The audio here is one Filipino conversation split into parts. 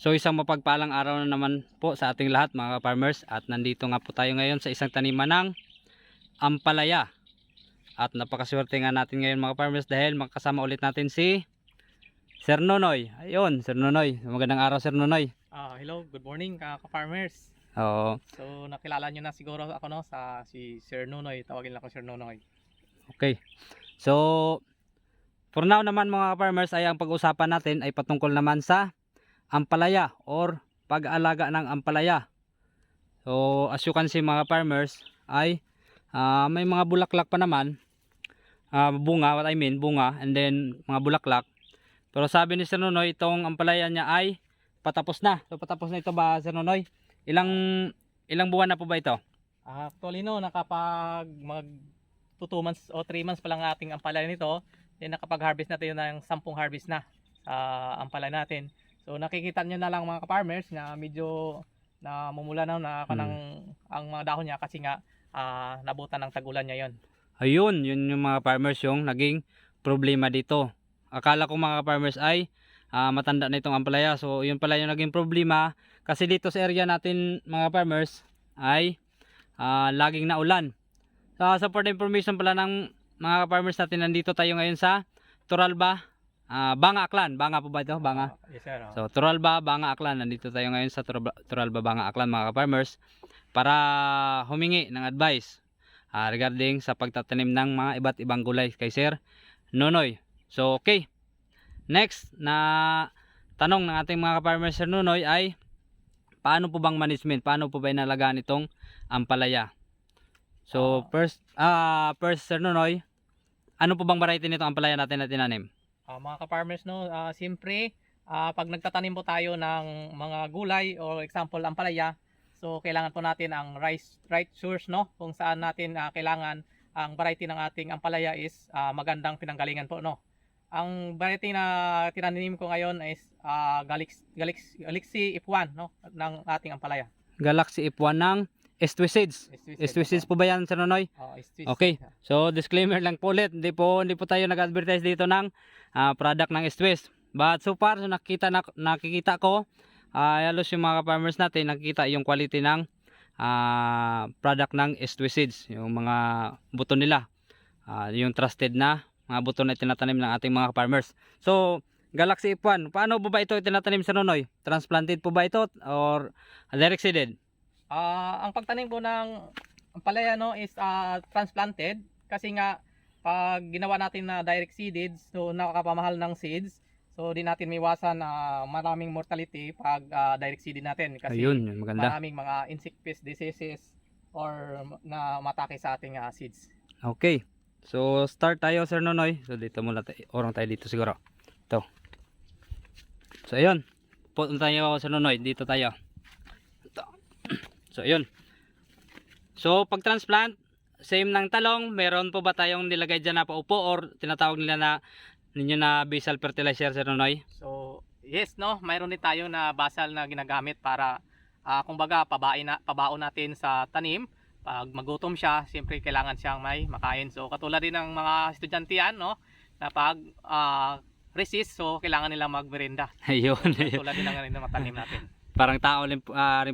So isang mapagpalang araw na naman po sa ating lahat mga farmers, at nandito nga po tayo ngayon sa isang taniman ng ampalaya. At napakaswerte nga natin ngayon mga farmers dahil makasama ulit natin si Sir Nonoy. Ayun, Sir Nonoy. Magandang araw Sir Nonoy. Hello, good morning ka-farmers. Oo. So nakilala nyo na siguro ako no sa si Sir Nonoy, tawagin lang ko Sir Nonoy. Okay. So for now naman mga farmers ay ang pag-usapan natin ay patungkol naman sa ampalaya or pag-aalaga ng ampalaya. So as you can see mga farmers ay may mga bulaklak pa naman, bunga, what I mean bunga, and then mga bulaklak. Pero sabi ni Sir Nonoy, itong ampalaya niya ay patapos na. So patapos na ito ba Sir Nonoy? Ilang buwan na po ba ito? Actually no, nakapag mag 2 months o 3 months pa lang ating ampalaya nito, then nakapag-harvest na tayo ng 10 harvest na sa ampalaya natin. So nakikita nyo na lang mga ka-farmers na medyo namumula na ang mga dahon niya kasi nga nabutan ng tagulan niya yon. Ayun, yun yung mga farmers yung naging problema dito. Akala ko mga farmers ay matanda na itong ampalaya. So yun pala yung naging problema kasi dito sa area natin mga farmers ay laging naulan. So for the information pala ng mga farmers natin, nandito tayo ngayon sa Turalba, Banga Aklan. Banga po ba ito? Banga? Yes sir. So Turalba, Banga Aklan. Nandito tayo ngayon sa Turalba, Banga Aklan mga farmers para humingi ng advice regarding sa pagtatanim ng mga iba't ibang gulay kay Sir Nonoy. So okay, next na tanong ng ating mga farmers Sir Nonoy ay paano po bang management, paano po ba inalagaan itong ampalaya? So first Sir Nonoy, ano po bang variety nitong ampalaya natin na tinanim? Mga ka-farmers no, siyempre pag nagtatanim po tayo ng mga gulay o example ampalaya, so kailangan po natin ang right source no, kung saan natin kailangan ang variety ng ating ampalaya is magandang pinanggalingan po no. Ang variety na tinanim ko ngayon is Galaxy F1 no ng ating ampalaya. Galaxy F1 ng Estwicids. Estwicids po ba yan Sir Nonoy? Okay. So disclaimer lang po ulit, hindi po tayo nag-advertise dito ng product ng Estwiz. But so far so nakikita ko halos yung mga farmers natin nakikita yung quality ng product ng Estwicids, yung mga buto nila, yung trusted na mga buto na tinatanim ng ating mga farmers. So Galaxy F1, paano po ba ito itinatanim Sir Nonoy? Transplanted po ba ito or direct seeded? Ang pagtanim po ng ampalaya no is transplanted kasi nga pag ginawa natin na direct seeded, so nakakapamahal ng seeds. So di natin maiwasan na maraming mortality pag direct seeded natin kasi ayun, maganda. Maraming mga insect pest diseases or na matake sa ating seeds. Okay. So start tayo Sir Nonoy. So dito muna orong tayo dito siguro. Ito. So ayun. Punta tayo Sir Nonoy, dito tayo. Ito. So ayun. So pag transplant, same ng talong, meron po ba tayong nilagay diyan na paupo or tinatawag nila ninyo na basal fertilizer Sir Nonoy? So yes no, mayroon din tayo na basal na ginagamit para kumbaga pabaon natin sa tanim. Pag magutom siya, siyempre kailangan siyang may makain. So katulad din ng mga estudyante yan no, na pag resist, so kailangan nilang magmerienda. Ayun. So, katulad din ng matanim natin. Parang tao rin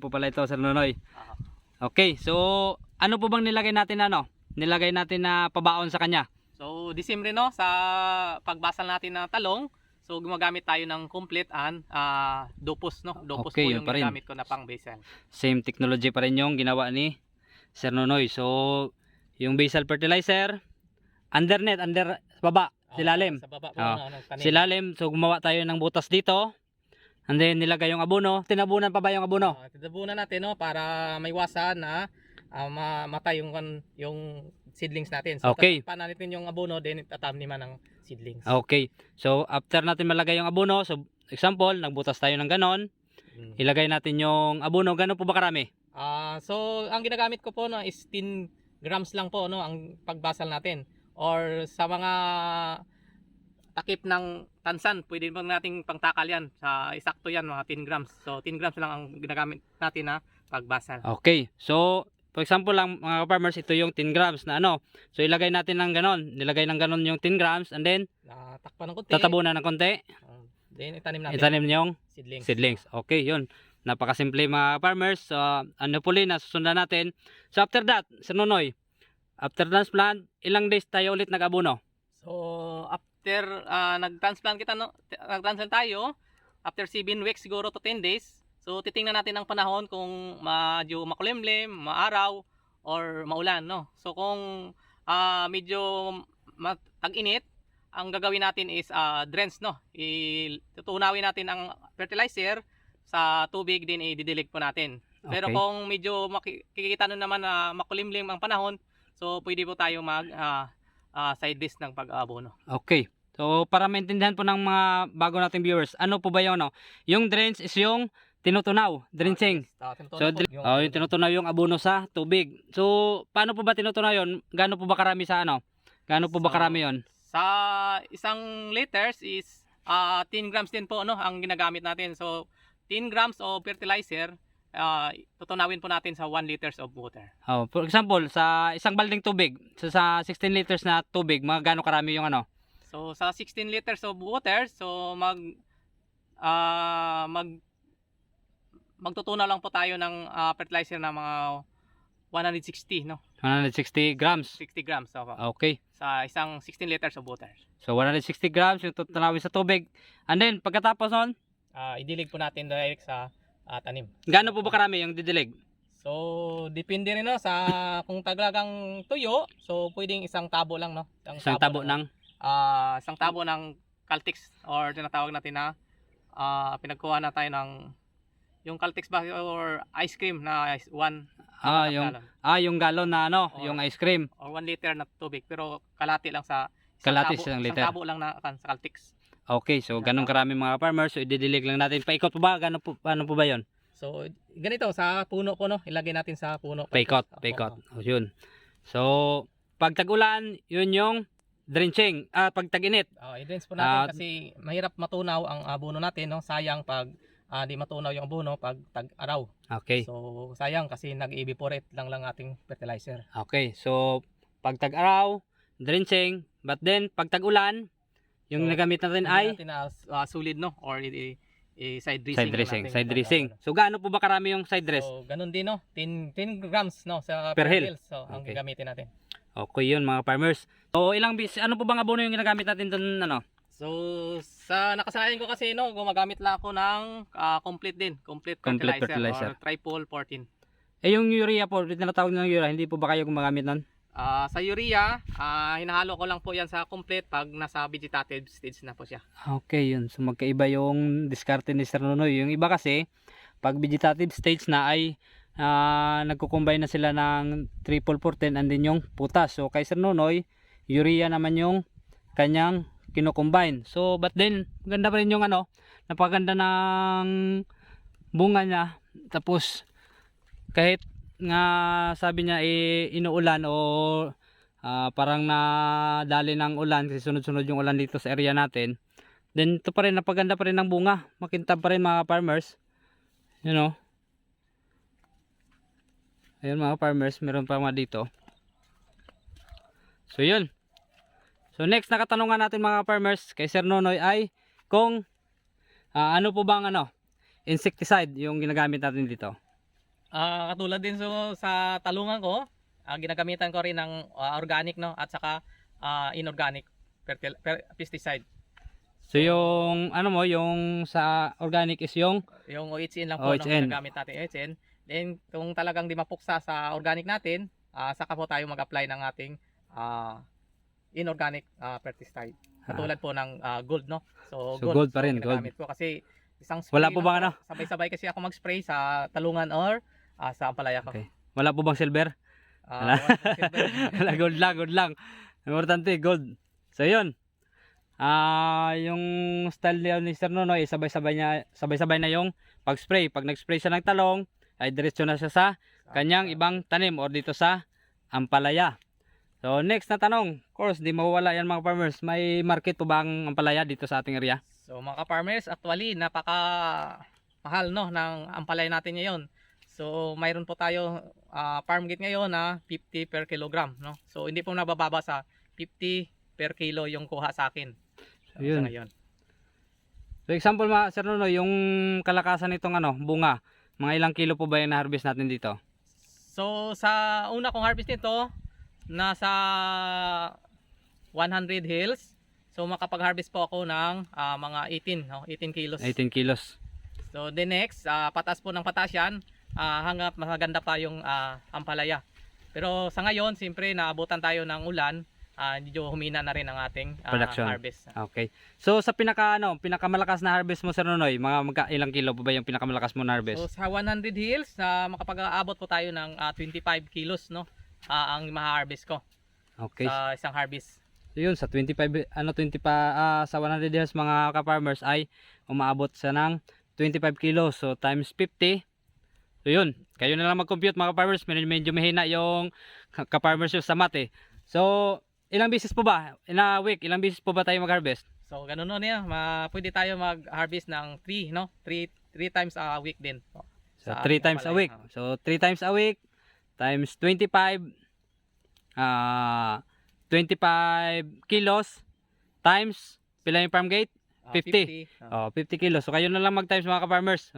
po pala ito Sir Nonoy. Okay, so ano po bang nilagay natin nilagay natin na pabaon sa kanya? So Disyembre no, sa pagbasal natin ng talong, so gumagamit tayo ng complete and dopos no. Dopos okay, po yung ginagamit ko na pang basal. Same technology pa rin yung ginawa ni Sir Nonoy. So yung basal fertilizer, under baba, silalim. Sa baba po, silalim, so gumawa tayo ng butas dito. And then nilagay yung abono. Tinabunan pa ba yung abono? Tinabunan natin no para maiwasan na mamatay yung seedlings natin. So okay. Tatakpan natin yung abono, then tataniman ng seedlings. Okay. So after natin malagay yung abono, so example, nagbutas tayo ng ganon. Ilagay natin yung abono. Gano'n po ba karami? So ang ginagamit ko po no is 10 grams lang po no ang pagbasal natin. Or sa mga takip ng tansan, pwede bang nating pangtakal yan. Sa eksakto yan, mga 10 grams. So 10 grams lang ang ginagamit natin na pagbasal. Okay. So for example lang mga farmers, ito yung 10 grams na So ilagay natin ng ganon. Nilagay ng ganon yung 10 grams and then takpan ng konti. tatabunan ng konti. Then itanim natin itanim niyong seedlings. seedlings. Okay, yun. Napakasimple mga farmers. So, ano po na susundan natin. So after that, Sir Nonoy, after transplant, ilang days tayo ulit nag-abono? So after nag-transplant nag-transplant tayo after 7 weeks siguro to 10 days. So titingnan natin ang panahon kung medyo makulimlim, maaraw or maulan, no. So kung medyo tag-init, ang gagawin natin is drench, no. Tutunawin natin ang fertilizer sa tubig, din i-didilig po natin. Pero Okay. kung medyo makikita nyo naman na makulimlim ang panahon, so pwede po tayo mag side dish ng pag-aabono. Okay. So para maintindihan po ng mga bago nating viewers, ano po ba yun? No? Yung drench is yung tinutunaw, drenching. So, yung tinutunaw yung abono sa tubig. So, paano po ba tinutunaw yun? Gaano po ba karami sa ano? Gaano po ba karami yun? Sa isang liters is 10 grams din po, no, ang ginagamit natin. So 10 grams of fertilizer, tutunawin po natin sa 1 liters of water. Oh, for example, sa isang balding tubig, so sa 16 liters na tubig, mga gaano karami yung ano? So sa 16 liters of water, so magtutunaw lang po tayo ng fertilizer na mga 160, no? 160 grams. 60 grams. So, Okay. sa isang 16 liters of water. So 160 grams yung tutunawin sa tubig. And then, pagkatapos nun, Idilig po natin direct sa tanim. gaano po ba karami yung didilig? So, depende rin, no, sa kung talagang tuyo, so pwedeng isang tabo lang, no? Isang tabo ng Isang tabo ng Caltex, or tinatawag natin na pinagkuha na tayo ng yung Caltex ba or ice cream na yung galon na ano, Or- yung ice cream. or 1 liter na tubig, pero kalati lang sa Kalahati tabo, isang isang liter. tabo lang na sa Caltex. Okay, so ganun karami mga farmers. So ididilig lang natin. Paikot po ba? Paano po ba 'yon? So, ganito sa puno po, no, ilagay natin sa puno. Paikot. Oo. Oh, yun. So pag tag-ulan, yun yung drenching. Pag tag-init. I-drench po natin kasi mahirap matunaw ang abono natin, no? Sayang pag di matunaw yung abono pag tag-araw. Okay. So sayang kasi nag-evaporate lang ating fertilizer. Okay. So pag tag-araw, drenching, but then pag tag-ulan, yung So, nagamit natin Hindi ay natin solid, no, or side dressing. side dressing. Side dressing. So gaano po ba karami yung side dress? So ganun din, no, 10 grams, no, sa Per hill. So ang Okay. gagamitin natin. Okay yun mga farmers. So ano po bang abono yung ginagamit natin doon ano? So sa nakasanayan ko kasi, no, gumagamit lang ako ng complete Complete fertilizer, fertilizer. or triple 14. Yung urea po, tinatawag ng urea, hindi po ba kayo gumagamit nun? Sa urea, hinahalo ko lang po yan sa complete pag nasa vegetative stage na po siya. Okay, yun. So magkaiba yung diskarte ni Sir Nonoy. Yung iba kasi, pag vegetative stage na ay nagko-combine na sila ng triple 14 and then yung putas. So kay Sir Nonoy, urea naman yung kanyang kino-combine. So but then, ganda pa rin yung ano, napaganda ng bunga niya. Tapos kahit nga sabi niya inuulan o parang nadali ng ulan kasi sunod-sunod yung ulan dito sa area natin, then ito pa rin, napaganda pa rin ng bunga, makintab pa rin mga farmers, you know. Ayun mga farmers, meron pa mga dito. So yun. So next na katanungan natin mga farmers kay Sir Nonoy ay kung ano po bang insecticide yung ginagamit natin dito. Katulad din sa talungan ko, ginagamitan ko rin ng organic, no, at saka inorganic pesticide. So yung yung sa organic is yung OHN lang po, no, OHN. ginagamit natin OHN. Then kung talagang di mapuksa sa organic natin, saka po tayo mag-apply ng ating inorganic pesticide. Katulad po ng gold, no. So gold pa rin, ginagamit ko kasi isang Wala spray po lang bang sabay-sabay kasi ako mag-spray sa talungan or sa ampalaya ko. Okay. Wala po bang silver? Wala. Wala, gold lang. Importante, gold. So yun. Yung style ni Sir Nonoy, sabay-sabay na yung pag-spray. Pag nag-spray siya ng talong, ay diretso na siya sa kanyang ibang tanim or dito sa ampalaya. So next na tanong, of course, di mawawala yan mga farmers. May market po ba ang ampalaya dito sa ating area? So mga farmers, actually napaka mahal, no, ng ampalaya natin ngayon. So mayroon po tayo farm gate ngayon na 50 per kilogram, no. So hindi po nabababa sa 50 per kilo yung kuha sa akin. So, Yun. sa ngayon. So example Sir Nonoy, yung kalakasan nitong bunga, mga ilang kilo po ba yung na-harvest natin dito? So sa una kong harvest nito, nasa 100 hills. So makapag-harvest po ako ng mga 18 kilos. 18 kilos. So the next, pataas po ng pataas yan, hanggang maganda pa yung ampalaya. Pero sa ngayon, siyempre naabutan tayo ng ulan, medyo humina na rin ang ating Production. harvest. Okay. So sa pinakamalakas na harvest mo Sir Nonoy, mga ilang kilo po ba yung pinakamalakas mo na harvest? So sa 100 hills, makapag-aabot po tayo ng 25 kilos, no? Ang ma-harvest ko Okay. sa isang harvest. So yun sa 25 sa 100 years mga ka-farmers ay umaabot sa ng 25 kilos. So times 50. So yun, kayo na lang mag-compute mga ka-farmers, medyo mahina yung ka-farmers yung sa math eh. So ilang beses po ba in a week? Ilang beses po ba tayo mag-harvest? So ganun no niya, pwede tayo mag-harvest ng 3, no? 3 times a week din. So 3 times a week. So 3 times a week times 25 25 kilos times pila yung farm gate? 50. 50 kilos. So kayo na lang mag-times mga ka-farmers.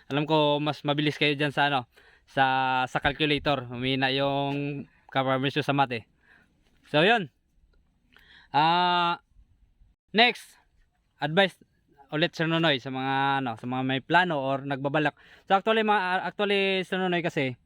Alam ko mas mabilis kayo diyan sa sa calculator. Humina yung ka-farmers yung sa math eh. So yun. Next, advice ulit Sir Nonoy sa mga sa mga may plano or nagbabalak. So actually Sir Nonoy kasi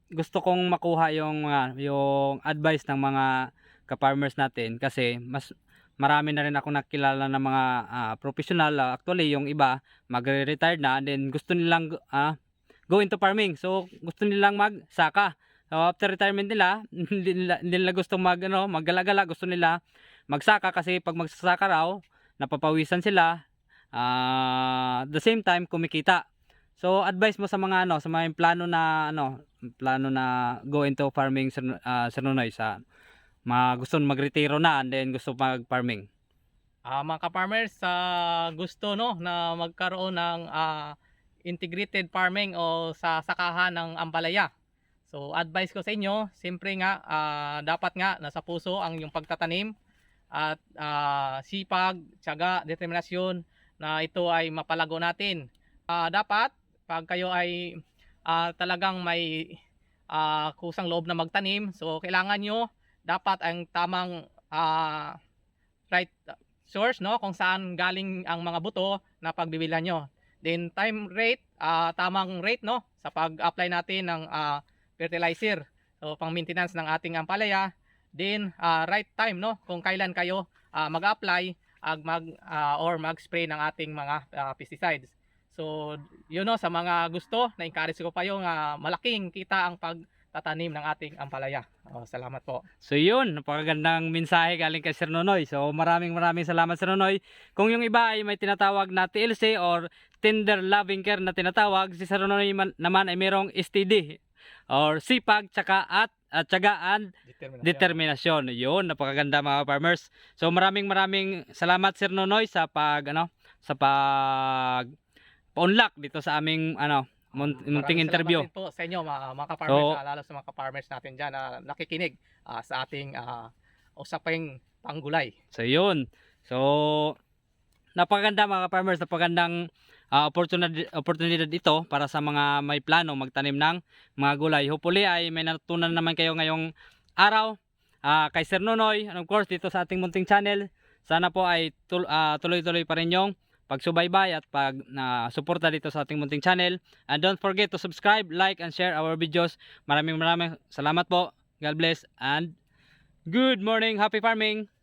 gusto kong makuha yung advice ng mga ka-farmers natin kasi mas marami na rin ako nakilala ng mga professional. Actually yung iba magre-retire na and then gusto nilang go into farming. So gusto nilang magsaka. So after retirement nila, hindi nila gusto maggala-gala, gusto nila magsaka kasi pag magsasaka raw, napapawisan sila, the same time kumikita. So advice mo sa mga sa mga plano na go into farming Sir Nonoy, sa mga gusto magretiro na and then gusto mag-farming. Mga ka-farmers, gusto na magkaroon ng integrated farming o sa sakahan ng ampalaya. So advice ko sa inyo, siyempre nga dapat nga nasa puso ang yung pagtatanim at sipag, tiyaga, determinasyon na ito ay mapalago natin. Dapat pag kayo ay talagang may kusang loob na magtanim, so kailangan nyo dapat ang tamang right source, no, kung saan galing ang mga buto na pagbibilan nyo. Then time rate, tamang rate, no, sa pag-apply natin ng fertilizer, so pang maintenance ng ating ampalaya. Then right time, no, kung kailan kayo mag-apply or mag-spray ng ating mga pesticides. So yun, no, sa mga gusto, na-encourage ko pa yung malaking kita ang pagtatanim ng ating ampalaya. Salamat po. So yun, napakagandang mensahe galing kay Sir Nonoy. So maraming salamat Sir Nonoy. Kung yung iba ay may tinatawag na TLC or tender loving care na tinatawag, si Sir Nonoy naman ay mayroong STD or sipag, tiyaga and determinasyon. Yun, napakaganda mga farmers. So maraming salamat Sir Nonoy sa sa pa-unlock dito sa aming munting interview. Salamat din po sa inyo mga ka-farmers, lalo sa mga ka-farmers natin dyan na nakikinig sa ating usaping panggulay. So yun. So napakaganda mga ka-farmers, napakagandang oportunidad ito para sa mga may plano magtanim ng mga gulay. Hopefully ay may natutunan naman kayo ngayong araw kay Sir Nonoy, and of course dito sa ating munting channel. Sana po ay tuloy-tuloy pa rin yung pagsubaybay at suporta dito sa ating munting channel. And don't forget to subscribe, like, and share our videos. Maraming salamat po. God bless and good morning. Happy farming!